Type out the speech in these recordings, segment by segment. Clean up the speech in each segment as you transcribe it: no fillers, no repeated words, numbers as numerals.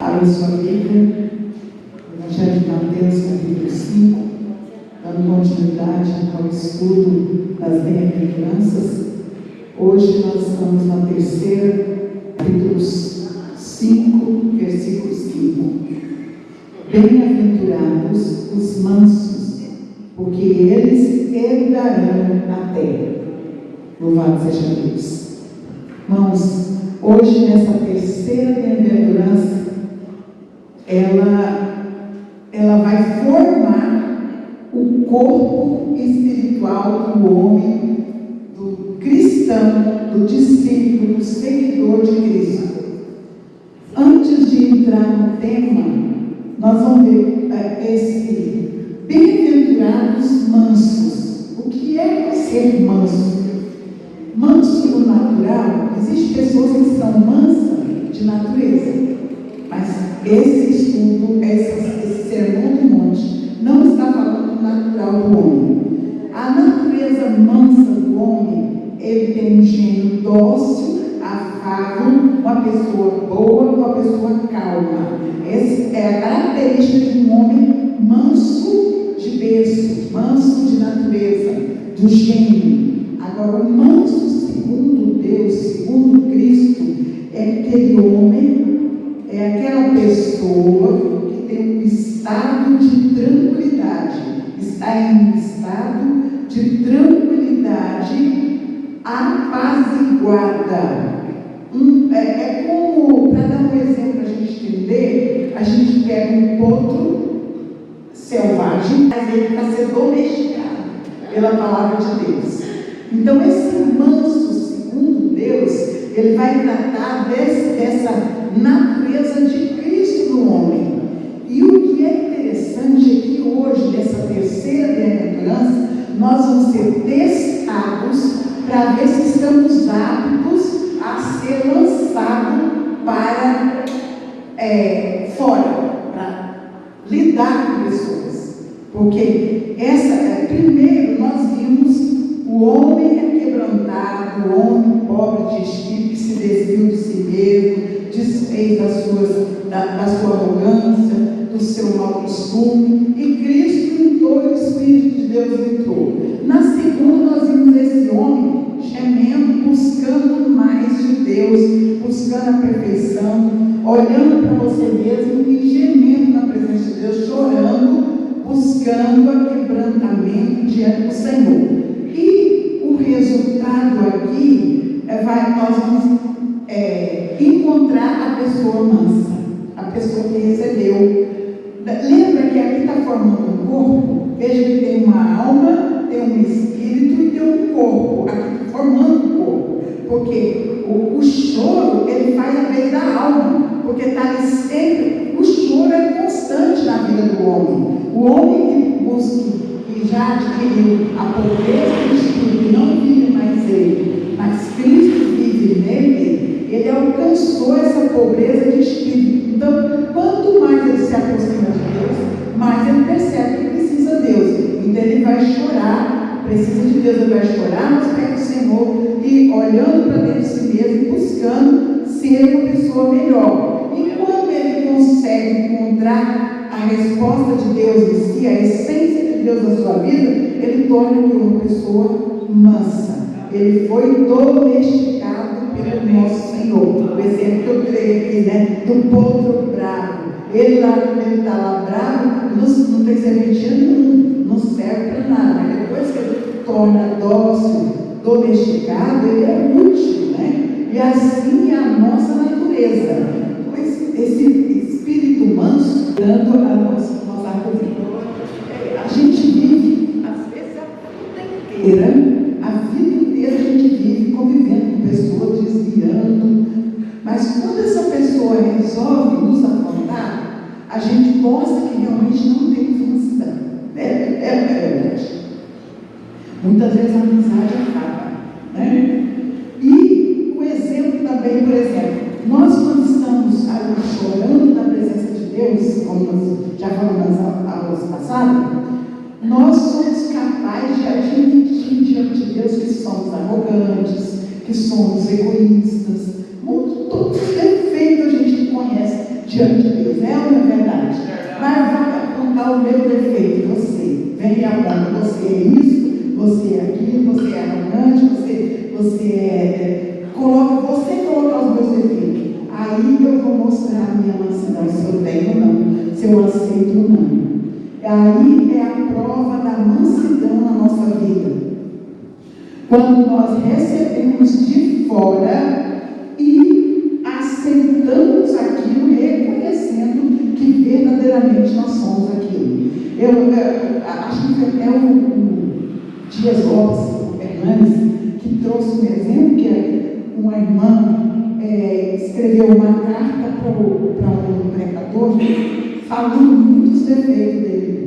Abra sua Bíblia, Evangelho de Mateus, capítulo 5, dando continuidade ao estudo das bem-aventuranças. Hoje nós estamos na terceira, capítulos 5, versículos 5. Bem-aventurados os mansos, porque eles herdarão a terra. Louvado seja Deus. Irmãos, hoje nessa terceira bem-aventurança, ela vai formar o corpo espiritual do homem, do cristão, do discípulo, do seguidor de Cristo. Antes de entrar no tema, nós vamos ver esse bem-aventurados mansos. O que é ser manso? Manso no natural, existem pessoas que são mansas de natureza, mas esse estudo, esse sermão do monte, não está falando do natural do homem. A natureza mansa do homem, ele tem um gênio dócil, afável, uma pessoa boa, uma pessoa calma. Essa é a característica de um homem manso de berço, manso de natureza, do gênio. Agora, o manso segundo Deus, segundo Cristo, é aquele homem, é aquela pessoa que tem um estado de tranquilidade, está em um estado de tranquilidade apaziguada. É como, para dar um exemplo para a gente entender, a gente pega um potro selvagem, mas ele está sendo domesticado pela palavra de Deus. Então, esse manso, segundo Deus, ele vai tratar dessa natureza de Cristo no homem. E o que é interessante é que hoje, nessa terceira bem-aventurança, nós vamos ser testados para ver se estamos aptos a ser lançados para fora, para lidar com pessoas. Porque primeiro nós vimos o homem quebrantado, o homem pobre de espírito, que se desviou de si mesmo, desfez da sua arrogância, do seu mau costume, e Cristo entrou e o Espírito de Deus entrou. Na segunda, nós vimos esse homem gemendo, buscando mais de Deus, buscando a perfeição, olhando para você mesmo e gemendo na presença de Deus, chorando, buscando o quebrantamento diante do Senhor. E o resultado aqui nós vamos encontrar a pessoa mansa, a pessoa que recebeu. Lembra que aqui está formando um corpo? Veja que tem uma alma, tem um espírito e tem um corpo. Aqui está formando um corpo. Porque o choro, ele faz a vez da alma, porque está ali sempre. O choro é constante na vida do homem. O homem que busca, que já adquiriu a pobreza do espírito, não vive mais ele, mas Cristo vive nele, ele alcançou essa pobreza de espírito. Então, quanto mais ele se aproxima de Deus, mais ele percebe que precisa de Deus. Então ele vai chorar, precisa de Deus, ele vai chorar nos pés do Senhor e olhando para dentro de si mesmo, buscando ser uma pessoa melhor. E quando ele consegue encontrar a resposta de Deus em si, a essência de Deus na sua vida, ele torna-se uma pessoa mansa. Ele foi domesticado pelo nosso Senhor. O exemplo que eu criei aqui, do potro bravo. Ele lá, quando ele está lá bravo, não tem serventia nenhum, não serve para nada. Mas depois que ele torna dócil, domesticado, ele é útil, né? E assim é a nossa natureza. Pois esse espírito manso, dando a nossa vida. A gente vive, às vezes, a vida inteira a gente vive convivendo com pessoas, desviando, mas quando essa pessoa resolve nos afrontar, a gente mostra que realmente não tem felicidade. É verdade. Muitas vezes a amizade acaba, né? E o exemplo também, por exemplo, nós quando estamos ali chorando na presença de Deus, como nós já falamos nas aulas passadas, nós somos capazes de admitir diante de Deus que somos arrogantes, que somos egoístas, todos os defeitos a gente conhece diante de Deus, é ou não é verdade? Mas vai apontar o meu defeito, você vem e aponta, você é isso, você é aquilo, você é arrogante, você coloca os meus defeitos. Aí eu vou mostrar a minha mansidão, se eu tenho ou não, se eu aceito ou não. Aí é a prova da mansidão na nossa vida. Quando nós recebemos de fora e aceitamos aquilo, reconhecendo que verdadeiramente nós somos aquilo. Eu acho que é o Dias Lopes Hernandes que trouxe um exemplo, que é uma irmã escreveu uma carta para um pregador, falando muitos defeitos dele.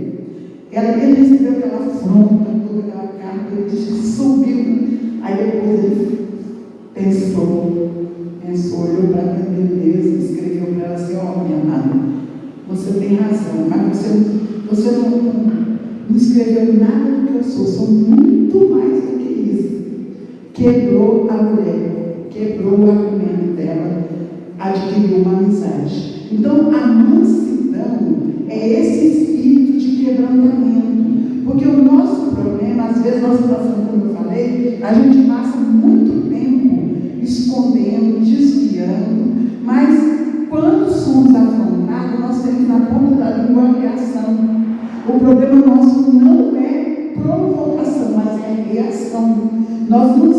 Ele recebeu aquela afronta, toda aquela carta, ele disse que subiu. Aí depois ele pensou, olhou para mim mesmo, escreveu para ela assim: ó, minha amada, você tem razão, mas você não escreveu nada do que eu sou muito mais do que isso. Quebrou a mulher, quebrou o argumento dela, adquiriu uma amizade. Então, a mansidão é esse espírito de quebrantamento, porque o nosso problema, às vezes nós passamos, como eu falei, a gente passa muito tempo escondendo, desviando, mas quando somos afrontados, nós temos na ponta da língua a reação. O problema nosso não é provocação, mas é reação. Nós não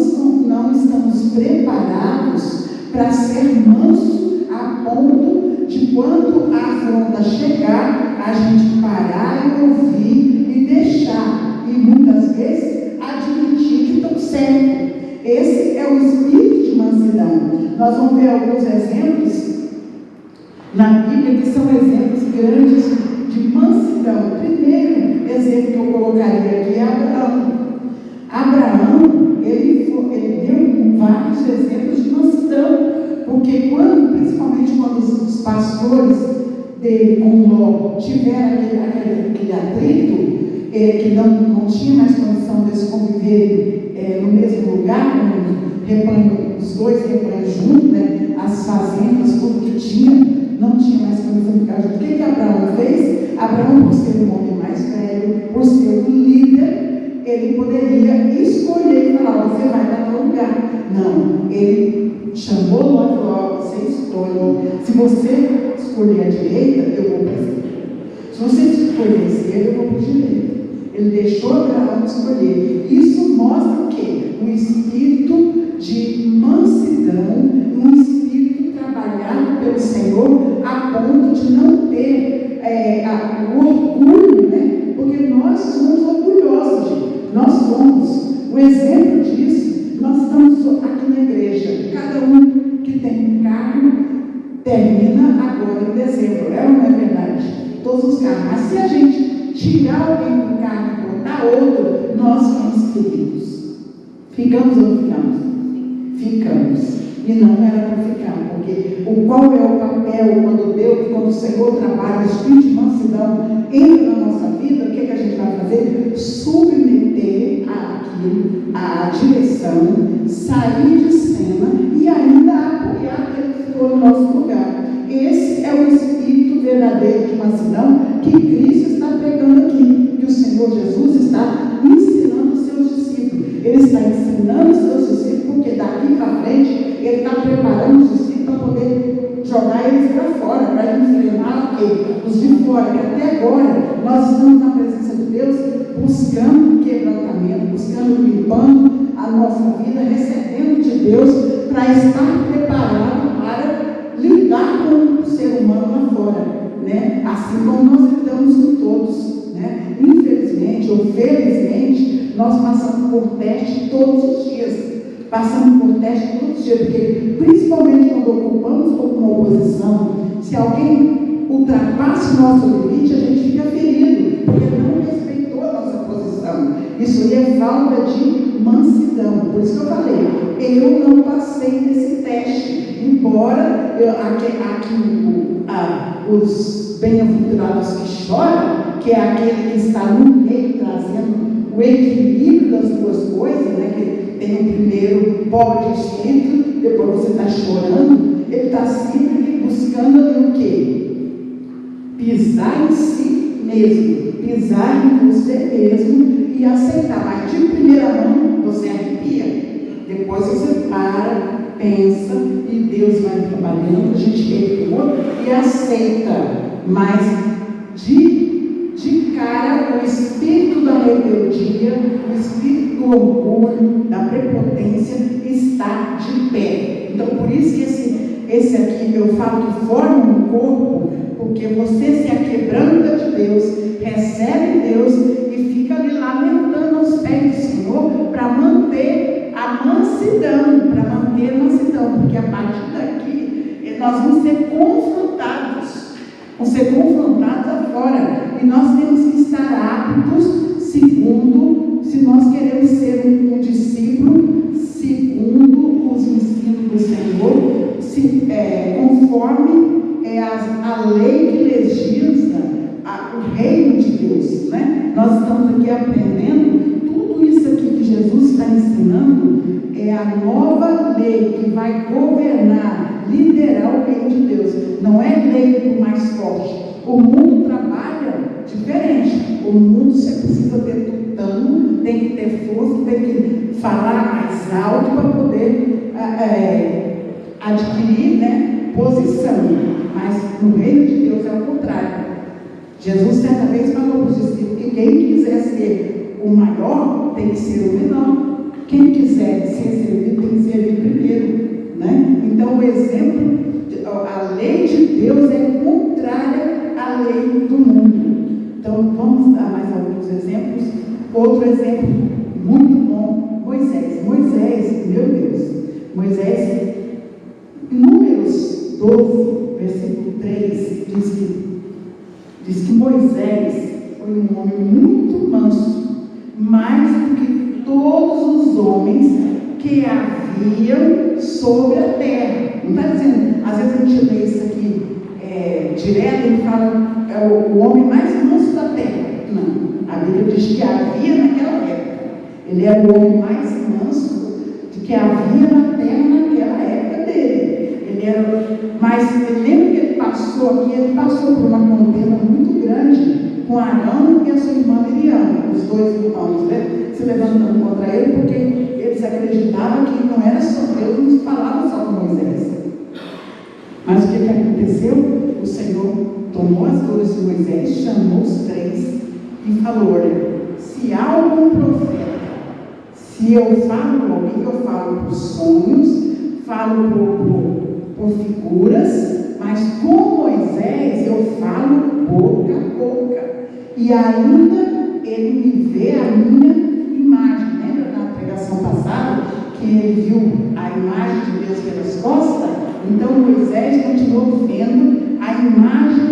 estamos preparados para ser mansos a ponto de, quando a afronta chegar, a gente parar e ouvir e deixar, e muitas vezes admitir que estão certos. Esse é o espírito de mansidão. Nós vamos ver alguns exemplos na Bíblia que são exemplos grandes de mansidão. O primeiro exemplo que eu colocaria aqui é Abraão. Abraão, ele deu vários exemplos de mansidão, porque principalmente quando os pastores dele com Ló tiveram aquele atrito, que não tinha mais condição de conviver no mesmo lugar, no rebanho, os dois rebanhos juntos, né, as fazendas, tudo que tinha, não tinha mais condição de ficar junto. O que Abraão fez? Abraão, por ser um homem mais velho, por ser um líder, ele poderia escolher e falar: você vai para tal lugar. Não, ele chamou Ló e falou: você escolhe. Se você escolher a direita, eu vou para a esquerda. Se você escolher a esquerda, eu vou para a direita. Ele deixou Abraão escolher. Isso mostra o quê? Um espírito de mansidão, um espírito trabalhado pelo Senhor, a ponto de não ter o orgulho, né? Porque nós somos orgulhosos, gente. Nós somos. O exemplo disso, nós estamos aqui na igreja. Cada um que tem um carro termina agora em dezembro, é ou não é verdade? Todos os carros. Mas se a gente tirar alguém do carro e botar outro, nós ficamos feridos. Ficamos ou não ficamos? Ficamos. E não era para ficar, porque qual é o papel quando o Senhor trabalha, o espírito de mansidão entra na nossa vida, o que a gente vai fazer? Submeter àquilo, à direção, sair de cena e ainda apoiar aquele que ficou no nosso lugar. Esse é o espírito verdadeiro de mansidão que Cristo está pregando aqui, que o Senhor Jesus está ensinando os seus discípulos. Ele está ensinando os seus discípulos porque daqui para frente ele está preparando os discípulos para poder jogar eles para fora, para enfrentar os de fora. E até agora nós estamos na presença de Deus buscando quebrantamento, buscando limpando a nossa vida, recebendo de Deus para estar preparado para lidar com o ser humano lá fora, né? Assim como nós lidamos com todos, né? Infelizmente ou felizmente, nós passamos por teste todos os dias. Passamos por teste todos os dias, porque principalmente quando ocupamos alguma oposição, se alguém ultrapassa o nosso limite, a gente fica ferido, porque não respeitou a nossa posição. Isso aí é falta de mansidão. Por isso que eu falei, eu não passei nesse teste, embora os bem-aventurados que choram, que é aquele que está no meio, trazendo o equilíbrio das duas coisas, né? Que tem o primeiro pobre de espírito, depois você está chorando, ele está sempre buscando ali o quê? pisar em si mesmo, pisar em você mesmo e aceitar. Mas de primeira mão você arrepia. Depois você para, pensa e Deus vai trabalhando, a gente recua e aceita. Mas de cara, o espírito da rebeldia, o espírito do orgulho, da prepotência está de pé. Então, por isso que esse aqui eu falo que forma um corpo, porque você se aquebranta de Deus, recebe Deus e fica ali lamentando aos pés do Senhor para manter a mansidão, porque a partir daqui nós vamos ser confrontados agora, e nós temos que estar aptos, segundo, se nós queremos ser um discípulo, segundo os ensinos do Senhor, conforme a lei que legisla o reino de Deus, né? Nós estamos aqui aprendendo, tudo isso aqui que Jesus está ensinando, é a nova lei que vai governar, liderar o reino de Deus. Não é lei do mais forte. O mundo trabalha diferente. O mundo você precisa ter tutano, tem que ter força, tem que falar mais alto para poder adquirir, né, posição. Mas no reino de Deus é o contrário. Jesus certa vez falou para os discípulos que quem quiser ser o maior tem que ser o menor. Quem quiser ser servido tem que servir primeiro, né? Então o exemplo, a lei de Deus é contrária à lei do mundo. Então vamos dar mais alguns exemplos. Outro exemplo muito bom, Moisés, meu Deus, Moisés, em Números 12, versículo 3, diz que Moisés foi um homem muito manso, mais do que todos os homens que haviam sobre a terra. Não está dizendo, às vezes a gente lê isso aqui direto e fala é o homem mais manso da terra. Não, a Bíblia diz que havia naquela época. Ele era o homem mais manso que havia na terra naquela época dele. Mas lembra que ele passou por uma contenda muito grande com Arão e a sua irmã Miriam, os dois irmãos, né? Se levantando contra ele, porque eles acreditavam que não era só Deus, não falava só com Moisés. Mas o que aconteceu? O Senhor tomou as dores de Moisés, chamou os três e falou: olha, se há algum profeta, se eu falo com alguém, eu falo por sonhos, falo por figuras, mas com Moisés eu falo boca a boca. E ainda ele me vê a minha imagem. Lembra na pregação passada que ele viu a imagem de Deus pelas costas? Então Moisés continuou vendo a imagem,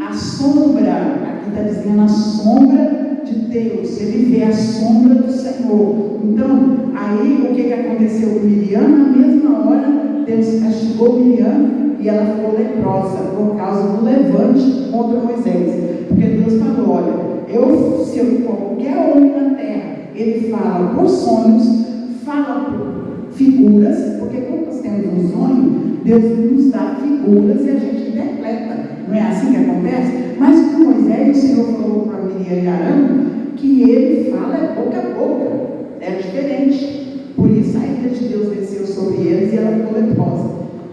a sombra, aqui está dizendo a sombra de Deus, ele vê a sombra do Senhor. Então, aí o que aconteceu com Miriam? Na mesma hora, Deus castigou Miriam e ela ficou leprosa por causa do levante contra Moisés. Porque Deus falou: olha, se qualquer homem na terra, ele fala por sonhos, fala por figuras, porque quando nós temos um sonho, Deus nos dá figuras e a gente interpreta. Não é assim que acontece? Mas com Moisés, o Senhor falou para Miriam e Arão que ele fala boca a boca. É diferente. Por isso a ira de Deus desceu sobre eles e ela ficou leprosa.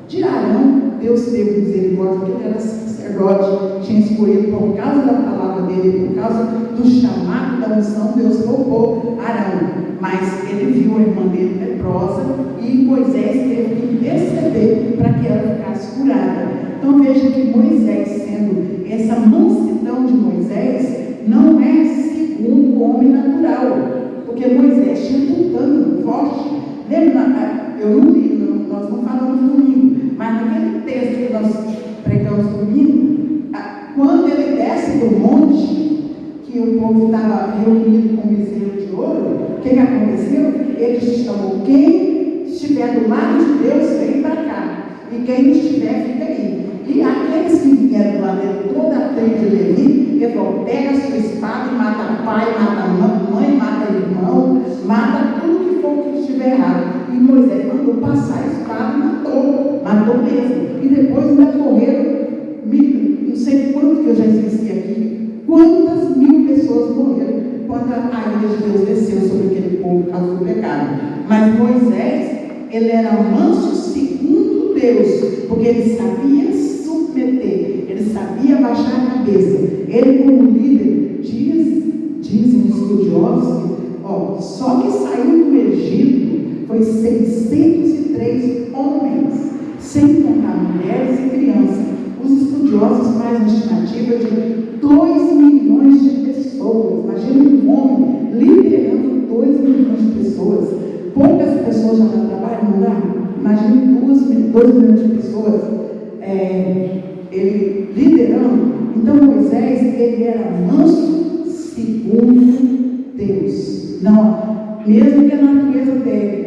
De Arão, Deus teve misericórdia, porque ele era sacerdote, tinha escolhido por causa da palavra dele, por causa do chamado da unção, Deus poupou Arão. Mas ele viu a irmã dele leprosa e Moisés teve que interceder para que ela ficasse curada. Então veja que Moisés, sendo essa mansidão de Moisés, não é segundo o homem natural, porque Moisés tinha tutano forte. Lembra, eu não li, nós não falamos domingo, mas naquele texto que nós pregamos domingo, quando ele desce do monte, que o povo estava reunido com o bezerro de ouro, o que aconteceu? Ele chamou: quem estiver do lado de Deus, vem para cá, e quem não estiver, fica aí. E aqueles que vieram lá dentro, toda a tribo de Levi, ele falou: pega a sua espada e mata pai, mata mãe, mata irmão, mata tudo que for que estiver errado. E Moisés mandou passar a espada e matou mesmo. E depois ainda correram, não sei quantos que eu já esqueci aqui, quantas mil pessoas morreram quando a ira de Deus desceu sobre aquele povo por causa do pecado. Mas Moisés, ele era manso segundo Deus, porque ele sabia submeter, ele sabia baixar a cabeça. Ele, como líder, dizem os estudiosos, só que saiu do Egito foi 603 homens, sem contar mulheres e crianças. Os estudiosos fazem uma estimativa de 2 milhões de pessoas. Imagina um homem liderando 2 milhões de pessoas. Poucas pessoas já dão trabalho, não dá? Imagine 2 milhões de pessoas ele liderando. Então Moisés, ele era manso segundo Deus. Não, mesmo que a natureza dele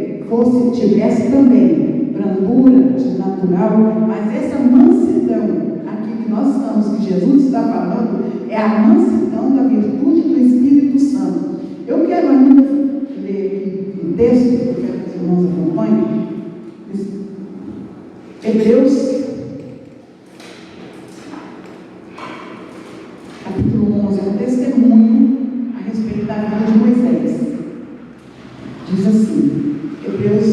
tivesse também brandura natural, mas essa mansidão aqui que nós estamos, que Jesus está falando, é a mansidão da virtude do Espírito Santo. Eu quero ainda ler aqui um texto, que eu quero que os irmãos acompanhem. Hebreus, capítulo 11, é um testemunho a respeito da vida de Moisés. Diz assim, Hebreus,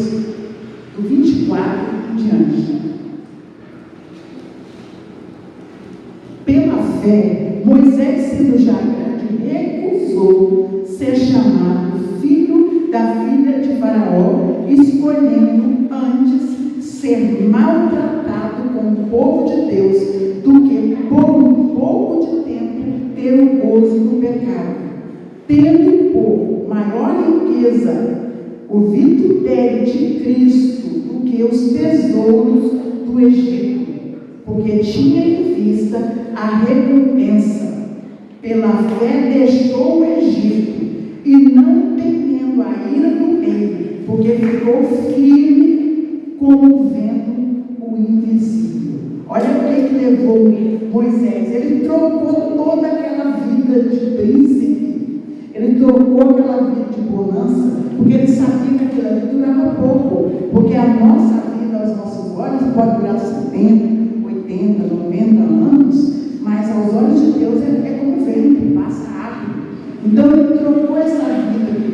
do 24 em diante. Pela fé, Moisés, sendo já grande, recusou ser chamado filho da filha de Faraó, escolhendo antes ser maltratado com o povo de Deus do que por um pouco de tempo ter o gozo do pecado, tendo por maior riqueza o vitupério de Cristo do que os tesouros do Egito, porque tinha em vista a recompensa. Pela fé deixou o Egito, e não temendo a ira do rei, porque ficou firme como vendo o invisível. Olha o que levou Moisés. Ele trocou toda aquela vida de príncipe, ele trocou aquela vida de bonança, porque ele sabia que aquilo ali durava pouco, porque a nossa vida, aos nossos olhos, pode durar 70, 80, 90 anos, mas aos olhos de Deus é como vento, passa rápido. Então ele trocou essa vida aqui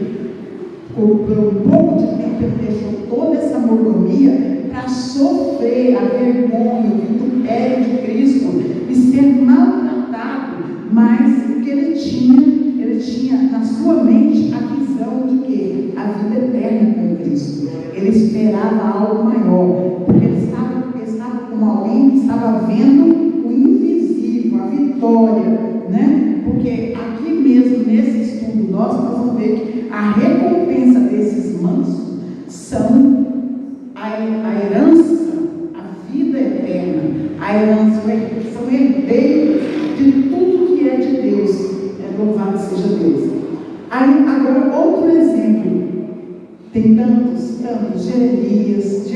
por um pouco de tempo. Ele deixou toda essa mordomia para sofrer a vergonha, o vitupério de Cristo e ser maltratado. Mas o que ele tinha na sua mente a visão de que a vida eterna com Cristo. Ele esperava algo maior, porque ele estava como alguém que estava vendo o invisível, a vitória, né? Porque aqui mesmo, nesse estudo nós vamos ver que a recompensa desses mansos são a herança, a vida eterna, a herança, são herdeiros de tudo que é de Deus. Louvado seja Deus. Aí, agora, outro exemplo. Tem tantos, Jeremias,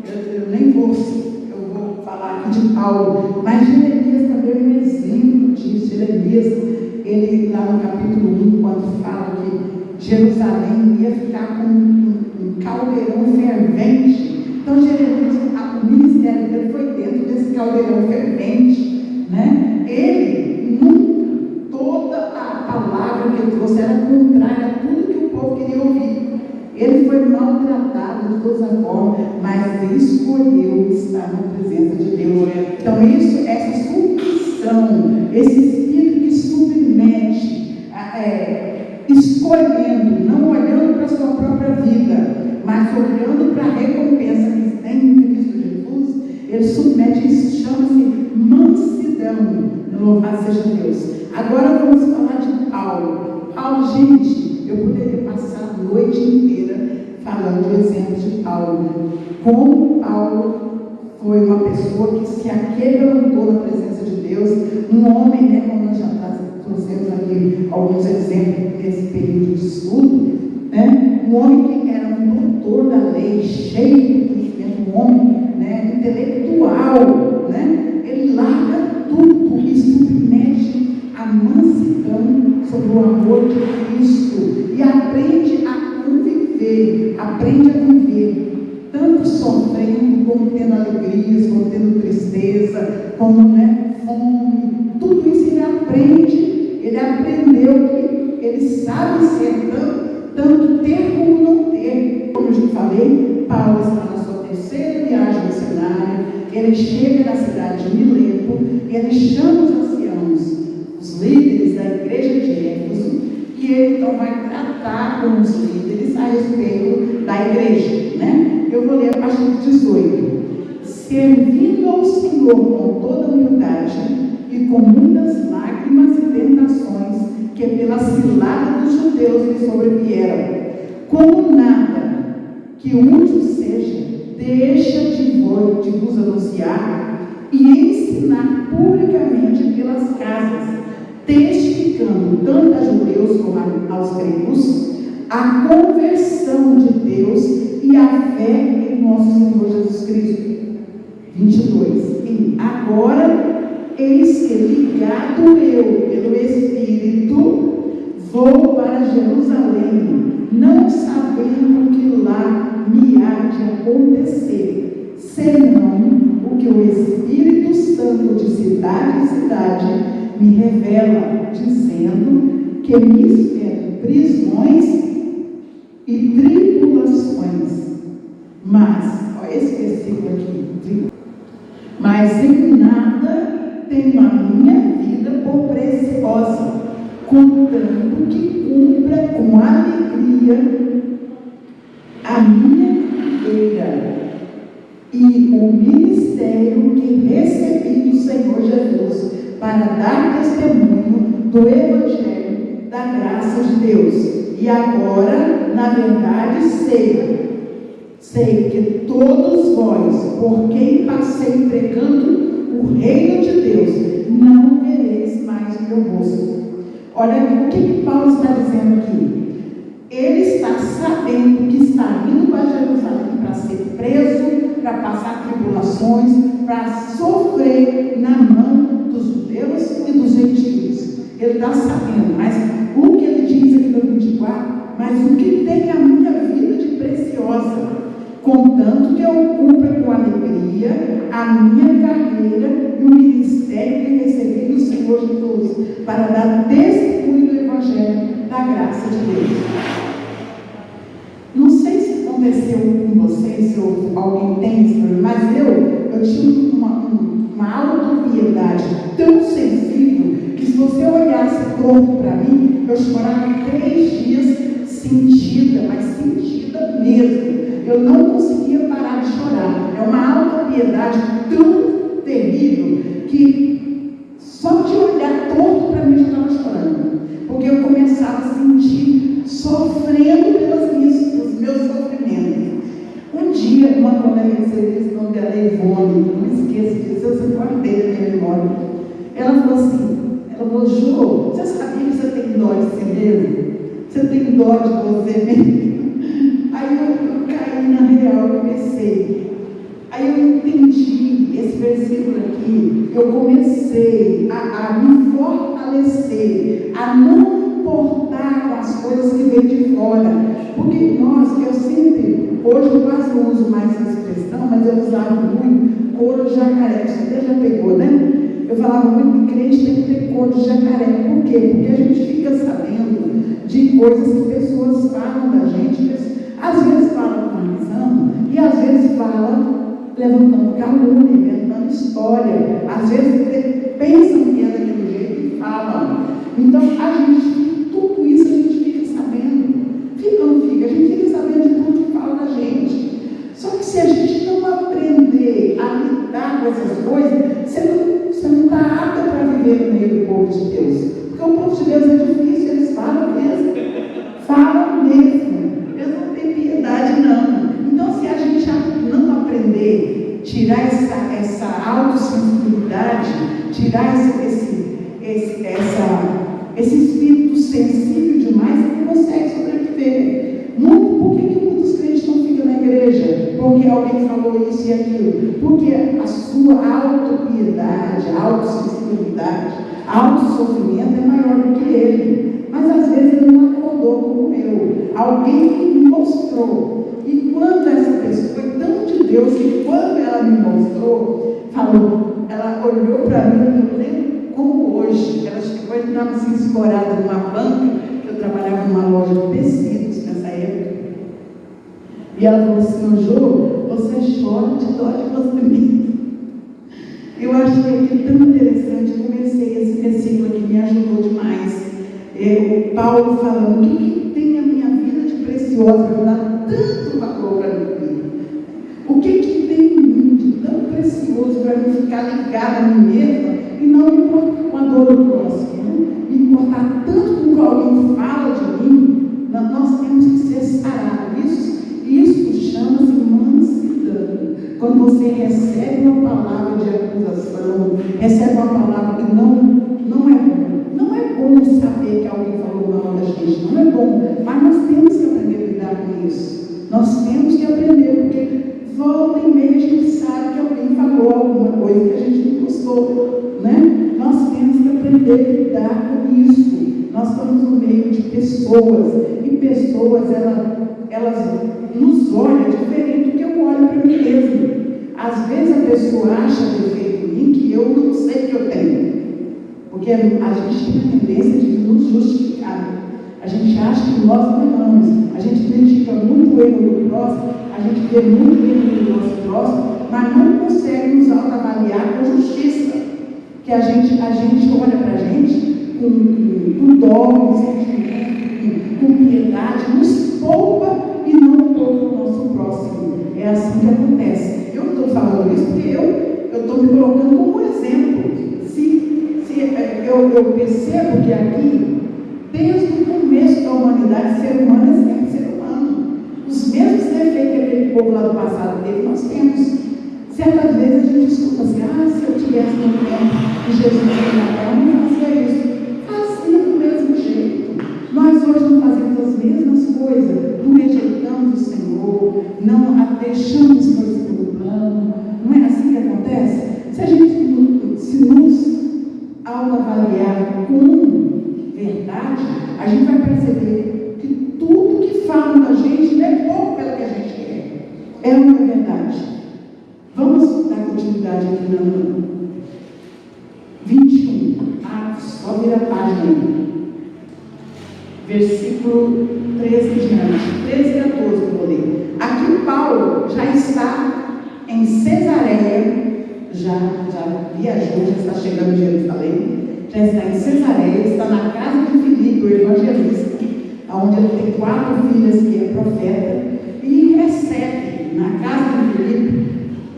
eu nem vou, eu vou falar aqui de Paulo, mas Jeremias também é um exemplo disso. Jeremias, ele lá no capítulo 1, quando fala que Jerusalém ia ficar com um caldeirão fervente. Então, Jeremias, o ministério dele foi dentro desse caldeirão fervente, né? Ele nunca, toda a palavra que ele trouxe era contrária a tudo que o povo queria ouvir. Ele foi maltratado de todas as formas, mas ele escolheu estar na presença de Deus. Então, essa submissão, esse espírito que submete, escolhendo, não olhando para a sua própria vida, mas olhando para a recompensa que tem em Cristo Jesus, ele submete, isso chama-se mansidão. Louvado seja Deus. Agora vamos falar de Paulo. Paulo, gente, eu poderia passar a noite inteira falando do exemplo de Paulo. Como Paulo foi uma pessoa que se aquebrantou na presença de Deus, um homem, né, como nós já trouxemos aqui alguns exemplos nesse período de estudo, né, um homem que era um doutor da lei, cheio de conhecimento, um homem, né, intelectual, né, ele larga tudo e submete a mansidão sobre o amor de Cristo e aprende a conviver, aprende a viver, tanto sofrendo, como tendo alegrias, como tendo tristeza, como, né, fome, sabe se é tanto ter como não ter. Como eu já falei, Paulo está na sua terceira viagem missionária, ele chega na cidade de Mileto, e ele chama os anciãos, os líderes da igreja de Éfeso, e ele então vai tratar com os líderes a respeito da igreja, né? Eu vou ler a partir do 18. Servindo ao Senhor com toda humildade e com muitas lágrimas e tentações que pela cilada dos judeus lhe sobrevieram, como nada que útil seja, deixa de vos anunciar e ensinar publicamente pelas casas, testificando tanto a judeus como aos gregos a conversão de Deus e a fé em nosso Senhor Jesus Cristo. 22. E agora, eis que ligado eu pelo Espírito, vou para Jerusalém, não sabendo o que lá me há de acontecer, senão o que o Espírito Santo de cidade em cidade me revela, dizendo que me esperam prisões e tribulações. Mas, olha esse versículo aqui, mas em nada tenho a minha vida por preciosa, contanto que cumpra com alegria a minha carreira e o ministério que recebi do Senhor Jesus, para dar testemunho do Evangelho da graça de Deus. E agora, na verdade, sei que todos vós, por quem passei pregando o reino de Deus, não vereis mais o meu rosto. Olha o que Paulo está dizendo aqui. Ele está sabendo que está indo para Jerusalém para ser preso, para passar tribulações, para sofrer na mão dos judeus e dos gentios. Ele está sabendo, mas o que ele diz aqui no 24, mas o que tem a minha vida de preciosa, contanto que eu cumpra com alegria a minha carreira e o ministério que recebi do Senhor Jesus, para dar testemunho do Evangelho da graça de Deus. Não sei se aconteceu com vocês, se alguém tem isso, mas eu tinha uma autopiedade tão sensível que se você olhasse torto para mim, eu chorava 3 dias sentida, mas sentida mesmo. Eu não conseguia parar de chorar. É uma autopiedade tão terrível que só de olhar torto para mim eu já estava chorando. Porque eu começava a sentir sofrendo pelos meus sofrimentos. Um dia, uma colega de serviço, o nome dela é Ivone, não esqueço disso, eu sempre guardei na minha memória. Ela falou assim, Ju, você sabia que você tem dó de si mesmo? Você tem dó de você mesmo? Aí eu caí na real, eu comecei. Aí eu entendi esse versículo aqui, eu comecei a me fortalecer, a não importar com as coisas que vêm de fora. Porque eu sempre, hoje eu quase não uso mais essa expressão, mas eu usava muito couro de jacaré, você até já pegou, né? Eu falava muito que crente tem que ter couro de jacaré. Por quê? Porque a gente fica sabendo de coisas que pessoas falam da gente, às vezes falam com razão, e às vezes falam levantando calúnia, inventando história, às vezes pensam que é daquele jeito e falam. Então, tudo isso a gente fica sabendo. Fica ou não fica? A gente fica sabendo de tudo que fala da gente. Só que se a gente não aprender a lidar com essas coisas, você não está apta para viver no meio do povo de Deus. Porque o povo de Deus é difícil, eles falam mesmo. Falam mesmo. Eles não têm piedade, não. Então, se a gente não aprender, tirar essa autossensibilidade, tirar esse espírito sensível demais, ele consegue sobreviver. Por que muitos crentes não ficam na igreja? Porque alguém falou isso e aquilo. Porque a sua autopiedade, a autossensibilidade, autossofrimento é maior do que ele. Mas às vezes ele não acordou como eu. Alguém me mostrou. E quando essa pessoa foi tão de Deus que quando ela me mostrou, ela olhou para mim, eu lembro como hoje, ela estava assim escorada numa banca, que eu trabalhava numa numa loja de tecidos nessa época. E ela falou assim: ô Jô, você chora de dó de você mesmo. Eu achei aquilo tão interessante. Eu comecei esse versículo aqui, me ajudou demais. O Paulo falando: o que tem a minha vida de preciosa para dar tanto valor para mim? O que tem em mim de tão precioso para mim ficar ligado a mim mesma e não me importar com a dor do próximo, né? Me importar tanto com o que alguém fala de mim? Nós temos que ser sarados. Isso chama-se mansidão. Quando você recebe uma palavra de acusação, recebe uma palavra que não é bom. Não é bom saber que alguém falou mal da gente, não é bom, mas nós temos que aprender a lidar com isso. Nós temos que aprender, porque volta e meia a gente sabe que alguém falou alguma coisa que a gente não gostou, né? Nós temos que aprender a lidar com isso. Nós estamos no meio de pessoas, e pessoas, elas nos olham diferente do que eu olho para mim mesmo. Às vezes a pessoa acha defeito em mim que eu não sei que eu tenho, porque a gente tem a tendência de nos justificar. A gente acha que nós não erramos, a gente critica muito o erro do próximo, a gente vê muito o erro do nosso próximo, mas não consegue nos autoavaliar com justiça, que a gente olha para a gente com dó, com piedade, nos poupa e não poupa o nosso próximo. É assim que acontece. Eu não estou falando isso porque eu estou me colocando como exemplo. Eu percebo que aqui, desde o começo da humanidade, ser humano é sempre ser humano. Os mesmos defeitos que aquele povo lá do passado teve, nós temos. Certas vezes a gente escuta assim: se eu tivesse no tempo de Jesus na terra, eu não fazia isso. Fazia do mesmo jeito. Nós hoje não fazemos as mesmas coisas, não rejeitamos o Senhor, não deixamos as coisas pelo plano. Não é assim que acontece? Se a gente nos autoavaliar com verdade, a gente vai perceber que tudo que falam da gente não é pouco pelo que a gente é. É uma verdade. Vamos dar continuidade aqui no 21. Só vira a página aí. Versículo 13 diante. 13 e 14 eu vou ler. Aqui Paulo já está em Cesareia. Já viajou, já está chegando em Jerusalém, já está em Cesareia, está na casa de Filipe, o evangelista, onde ele tem 4 filhas que é profeta, e recebe na casa de Filipe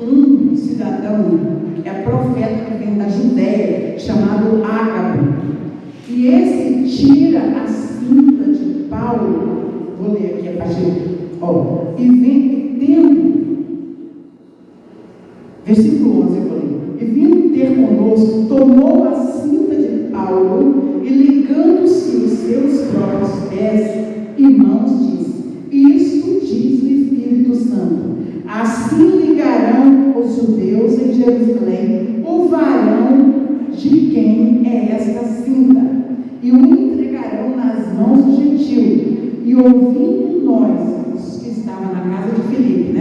um cidadão que é profeta, que vem da Judéia, chamado Ágabo. E esse tira a cinta de Paulo, vou ler aqui a partir, e vem tendo. Versículo 11 eu vou ler. E vindo ter conosco, tomou a cinta de Paulo e ligando-se os seus próprios pés e mãos, disse: isto diz o Espírito Santo: assim ligarão os judeus em Jerusalém o varão de quem é esta cinta, e o entregarão nas mãos do gentil. E ouvindo nós, os que estavam na casa de Filipe,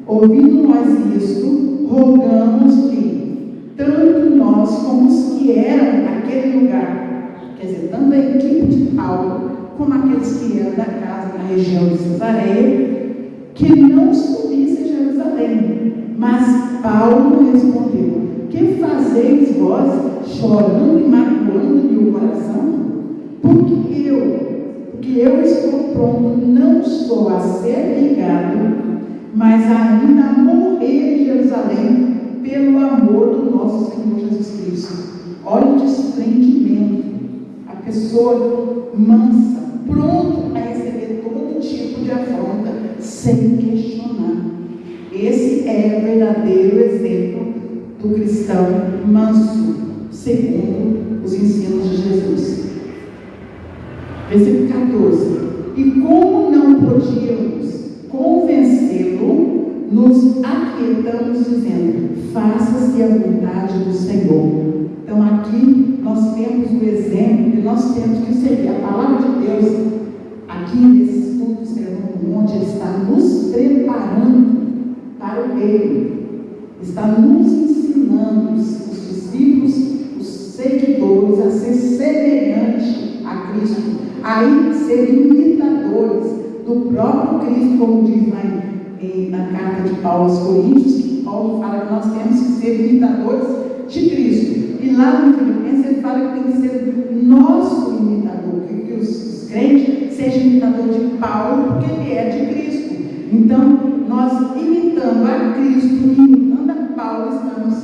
ouvindo nós isto, rogamos-lhe, tanto nós como os que eram naquele lugar, quer dizer, tanto a equipe de Paulo, como aqueles que eram da casa na região de Cesareia, que não subisse a Jerusalém. Mas Paulo respondeu: que fazeis vós, chorando e magoando-lhe o coração? Porque eu estou pronto, não só a ser ligado, mas ainda a morrer em Jerusalém, pelo amor do nosso Senhor Jesus Cristo. Olha o desprendimento, a pessoa mansa, pronto a receber todo tipo de afronta, sem questionar. Esse é o verdadeiro exemplo do cristão manso, segundo os ensinos de Jesus. Versículo 14. E como não podíamos convencê-lo, nos aquietamos dizendo: faça-se a vontade do Senhor. Então aqui nós temos o exemplo, e nós temos que seguir a palavra de Deus. Aqui nesse estudo do Sermão do Monte, ele está nos preparando para o reino, está nos ensinando os discípulos, os seguidores, a ser semelhante a Cristo, aí ser imitadores do próprio Cristo, como diz lá na carta de Paulo aos Coríntios, que Paulo fala que nós temos que ser imitadores de Cristo. E lá no Filipenses ele fala que tem que ser nosso imitador, que os crentes sejam imitadores de Paulo, porque ele é de Cristo. Então, nós imitando a Cristo, imitando a Paulo, estamos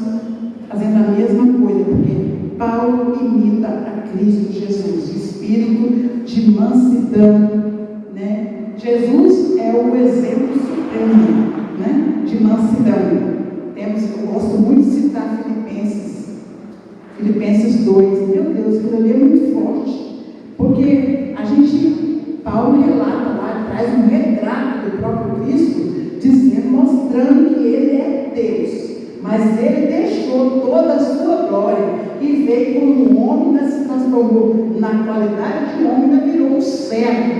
fazendo a mesma coisa, porque Paulo imita a Cristo Jesus, espírito de mansidão, né? Jesus é o exemplo supremo, né, de mansidão. Eu gosto muito de citar Filipenses 2. Meu Deus, aquilo ali é muito forte, porque Paulo relata lá, traz um retrato do próprio Cristo, mostrando que ele é Deus, mas ele deixou toda a sua glória e veio como homem, se transformou na qualidade de homem, virou um servo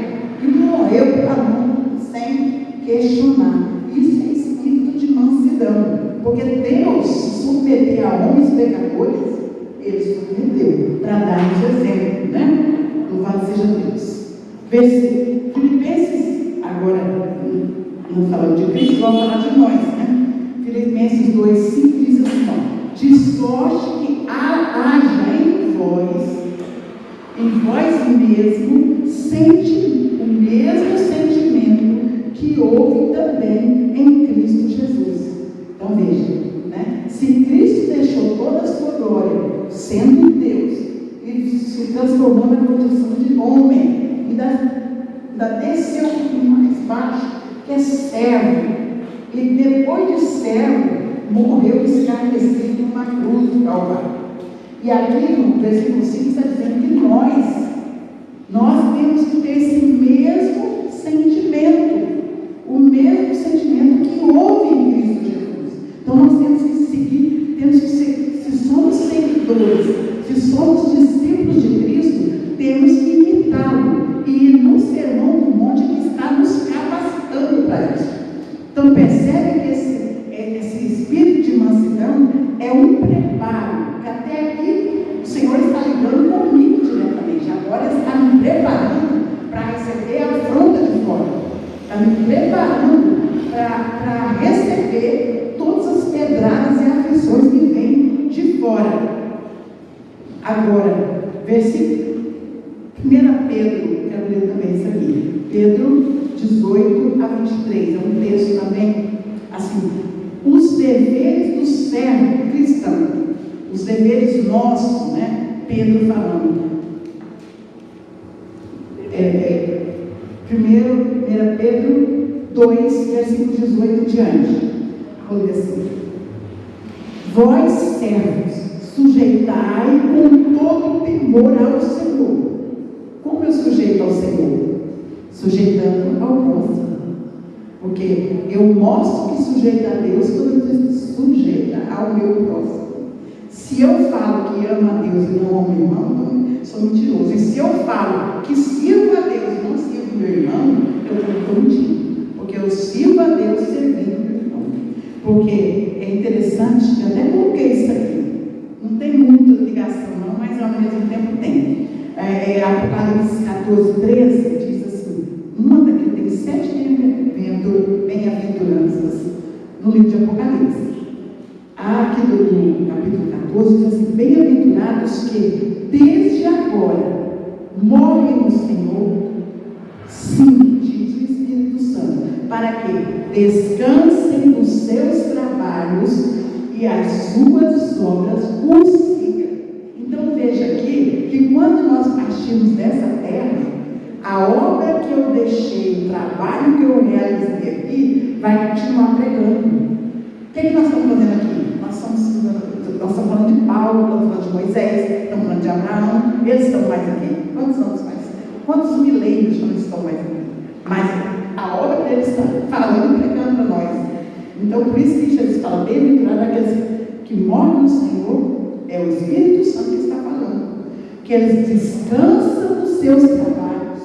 e morreu pela mão sem questionar. Isso é espírito de mansidão, porque Deus se submeter a homens pecadores, ele se submeteu para dar-nos exemplo, né? Louvado seja Deus. Filipenses, agora não falando de Cristo, vamos falar de nós, né? Filipenses 2:5 diz assim: de sorte que haja em vós mesmo, o mesmo sentimento que houve também em Cristo Jesus. Então veja, né? Se Cristo deixou toda a sua glória, sendo Deus, e se transformou na condição de homem, ainda desceu um pouquinho mais baixo, que é servo, e depois de servo, morreu escarnecido numa cruz do Calvário. E aqui no versículo 5 está dizendo que nós temos que ter esse mesmo sentimento, o mesmo sentimento que houve em Cristo Jesus. Então nós temos que seguir, se somos seguidores, se somos discípulos de Cristo, temos que imitá-lo. E no Sermão do Monte que está nos capacitando para isso. Então percebe que esse espírito de mansidão é um preparo, que até aqui o Senhor está lidando comigo diretamente, agora está me preparando para receber a afronta de fora, está me preparando para receber todas as pedradas e aflições que vêm de fora. Agora, versículo 1 Pedro, quero ler também isso aqui, Pedro 18 a 23, é um texto também, assim, os deveres do servo cristão, os deveres nossos, né? Pedro falando, 1 Pedro 2, versículo 18 em diante, vou ler assim: vós servos, sujeitai com todo temor ao Senhor. Como eu sujeito ao Senhor? Sujeitando ao próximo. Porque eu mostro que sujeito a Deus quando eu sujeita ao meu próximo. Se eu falo que amo a Deus e não amo meu irmão, sou mentiroso. E se eu falo que sirvo a Deus e não sirvo meu irmão, eu estou mentindo. Porque eu sirvo a Deus servindo meu irmão. Porque é interessante, eu até coloquei isso aqui. Não tem muita ligação não, mas ao mesmo tempo tem. Apocalipse 14:13 diz assim, tem 7 bem-aventuranças no livro de Apocalipse. Aqui do capítulo 14 diz assim: bem-aventurados que desde agora morrem no Senhor, sim, diz o Espírito Santo, para que descansem dos seus trabalhos e as suas obras os sigam. Então veja aqui que quando nós partimos dessa terra, a obra que eu deixei, o trabalho que eu realizei aqui, vai continuar pregando. O que nós estamos fazendo aqui? Nós estamos falando de Paulo, estamos falando de Moisés, estamos falando de Abraão. Eles estão mais aqui? Quantos anos mais? Quantos milênios não estão mais aqui? Mas a obra deles está falando e pregando para nós. Então por isso que Jesus fala, bem-aventurado aqueles que morrem no Senhor, é o Espírito Santo que está falando, que eles descansam dos seus trabalhos,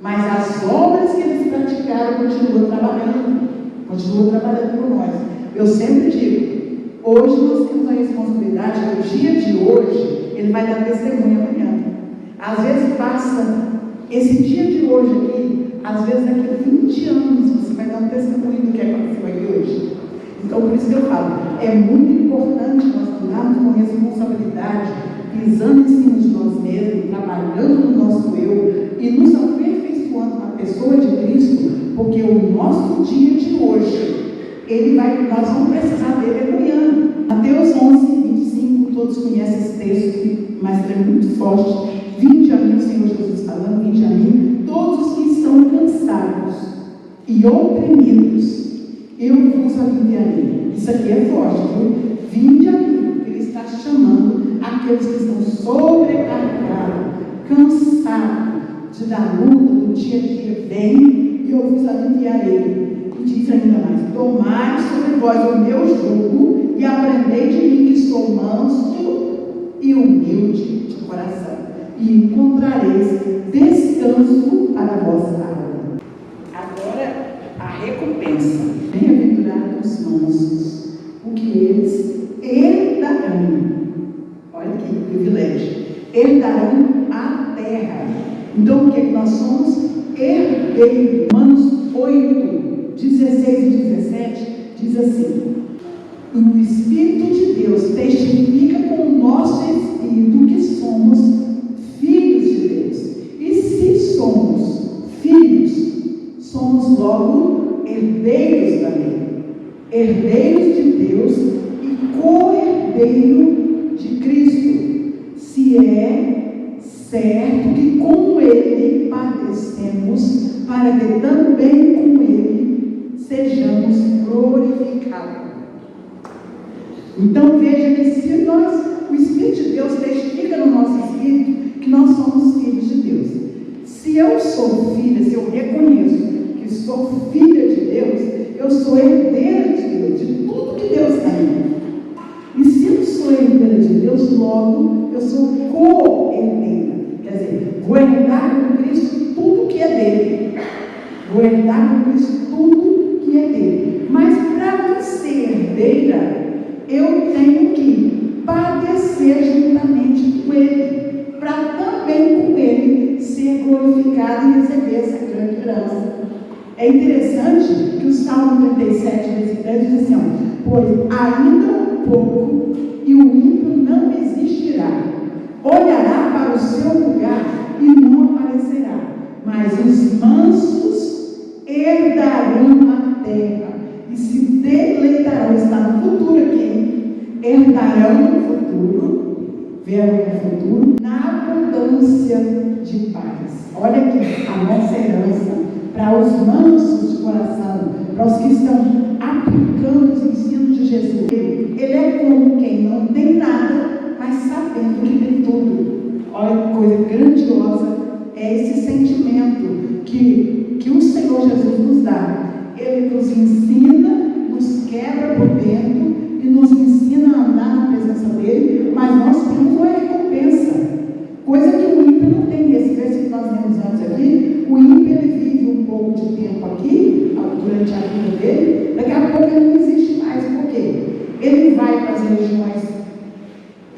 mas as obras que eles praticaram continuam trabalhando por nós. Eu sempre digo, hoje nós temos a responsabilidade, no dia de hoje, ele vai dar testemunho amanhã. Às vezes passa esse dia de hoje aqui, às vezes daqui a 20 anos você vai dar um testemunho do que aconteceu aqui hoje. Então, por isso que eu falo, é muito importante nós andarmos com responsabilidade, pisando em cima de nós mesmos, trabalhando no nosso eu e nos aperfeiçoando na pessoa de Cristo, porque o nosso dia de hoje, nós vamos precisar dele amanhã. Mateus 11, 25, todos conhecem esse texto, mas ele é muito forte. Vinde a mim, o Senhor Jesus falando, vinde a mim, todos os que estão cansados e oprimidos, eu vos aliviarei. Isso aqui é forte, viu? Vinde a mim, ele está chamando aqueles que estão sobrecarregados, cansados da luta, do dia a dia. Vem e eu vos aliviarei. E diz ainda mais: tomai sobre vós o meu jugo e aprendei de mim, que sou manso e humilde de coração, e encontrareis descanso para a vossa alma. Agora, a recompensa. Bem-aventurados os mansos, porque eles herdarão, olha que privilégio, herdarão a terra. Então, o que nós somos? Herdeiros. Romanos 8, 16 e 17 diz assim: o Espírito de Deus testifica com o nosso Espírito que somos filhos de Deus. E se somos filhos, somos logo herdeiros da lei, herdeiros de Deus e co-herdeiro de Cristo, se é certo que com Ele padecemos, para que também com Ele sejamos glorificados. Então veja que se o Espírito de Deus testifica no nosso Espírito que nós somos filhos de Deus. Se eu sou filha, se eu reconheço que sou filha de Deus, eu sou herdeira de Deus, de tudo que Deus tem. E se eu sou herdeira de Deus, logo eu sou co-herdeira. Quer dizer, vou herdar com Cristo tudo que é dele. Vou herdar com Cristo tudo que é dele. Mas para ser herdeira, eu tenho que padecer juntamente com Ele, para também com Ele ser glorificado e receber essa grande herança. É interessante que o Salmo 37, versículo 10 diz assim: pois ainda um pouco e o ímpio não existirá, olhará para o seu lugar e não aparecerá, mas os mansos herdarão a terra e se deleitarão. Está no futuro aqui, herdarão no futuro, verbo no futuro, na abundância de paz. Olha aqui a nossa herança para os mansos de coração, para os que estão aplicando os ensinos de Jesus. Ele é como quem não tem nada, mas sabendo que tem tudo. Olha que coisa grandiosa é esse sentimento que o Senhor Jesus nos dá. Ele nos ensina, nos quebra por dentro e nos ensina a andar na presença dele, mas nós temos uma recompensa, coisa que o ímpio não tem. Esse versículo que nós lemos antes aqui, o ímpio ele vive um pouco de tempo aqui, durante a vida dele, daqui a pouco ele não existe mais. Por quê? Ele vai para as regiões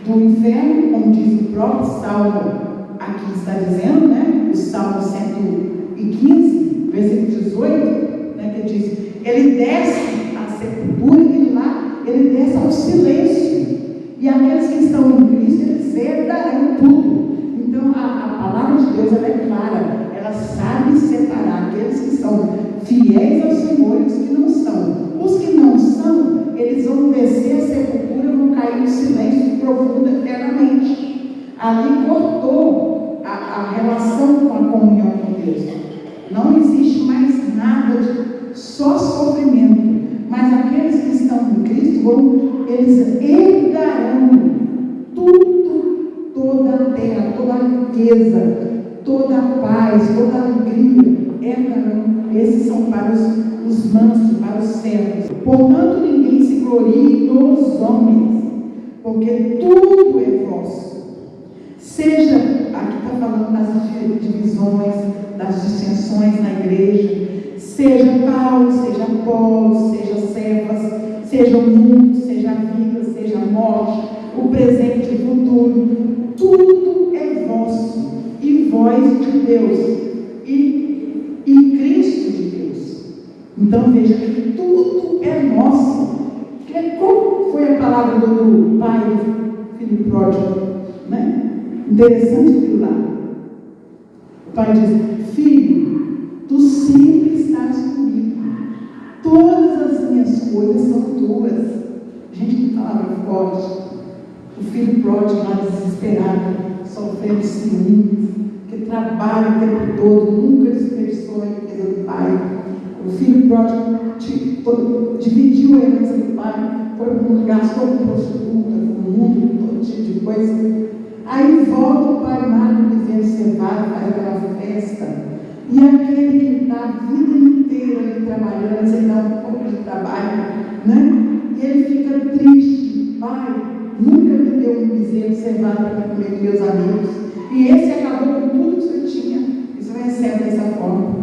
do inferno, como diz o próprio Salmo, aqui está dizendo, né? O Salmo 115, versículo 18, que diz: ele desce à sepultura e lá ele desce ao silêncio, e aqueles que estão em Cristo, eles herdarão tudo. Então a palavra de Deus ela é clara, ela sabe separar aqueles que são fiéis ao Senhor e os que não são. Os que não são, eles vão descer a sepultura, vão cair no silêncio profundo eternamente. Ali cortou a relação com a comunhão com Deus. Não existe mais nada de só sofrimento. Mas aqueles que estão em Cristo, eles herdarão tudo, toda a terra, toda a riqueza, toda a paz, toda a alegria. Herdarão. Esses são para os mansos, para os servos. Portanto, ninguém se glorie nos homens, porque tudo é vosso. Seja, aqui está falando das divisões, das dissensões na igreja, seja Paulo, seja Apolo, seja Cefas, seja o mundo, seja a vida, seja a morte, o presente e o futuro, tudo é vosso, nós de Deus e Cristo de Deus. Então veja que tudo é nosso. Qual foi a palavra do pai, filho pródigo? Né? Interessante aquilo lá. O pai diz: filho, tu sempre estás comigo. Todas as minhas coisas são tuas. Gente, que palavra forte. O filho pródigo lá desesperado, sofrendo ciúmes, que trabalha o tempo todo, nunca desperdiçou a riqueza do pai. O filho pródigo dividiu a herança do pai, foi para um lugar, gastou com prostituta, com o mundo, todo tipo de coisa. Aí volta o pai magro, dizendo: você vai fazer aquela festa. E aquele que está a vida inteira ali trabalhando, você dá um pouco de trabalho, né? E ele fica triste: pai, nunca me deu um bezerro cevado para comer com meus amigos. E esse acabou com tudo que você tinha. E você recebe dessa forma.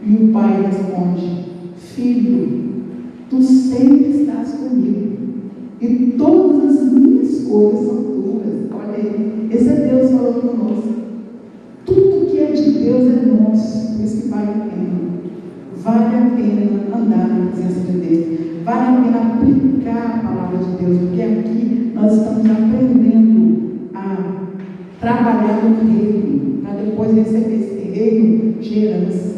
E o pai responde: filho, tu sempre estás comigo. E todas as minhas coisas são tuas. Olha aí, esse é Deus falando conosco. Tudo que é de Deus é nosso. Por isso que vale a pena. Vale a pena andar na presença de Deus. Vale a pena aplicar a palavra de Deus. Porque aqui nós estamos aprendendo a trabalhar no reino, para depois receber esse reino de herança,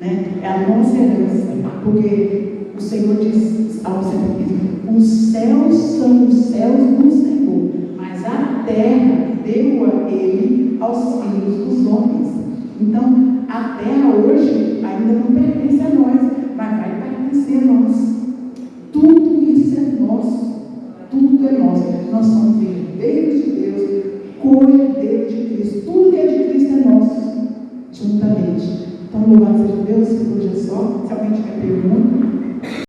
né? É a nossa herança, porque o Senhor diz, Salmo 115, os céus são os céus do Senhor, mas a terra deu a ele aos filhos dos homens. Então a terra hoje ainda não pertence a nós, mas vai pertencer a nós. Tudo isso é nosso. Tudo é nosso. Nós somos herdeiros de Deus, co-herdeiros de Cristo. Tudo que é de Cristo é nosso, juntamente. Então, louvado seja Deus por hoje é só.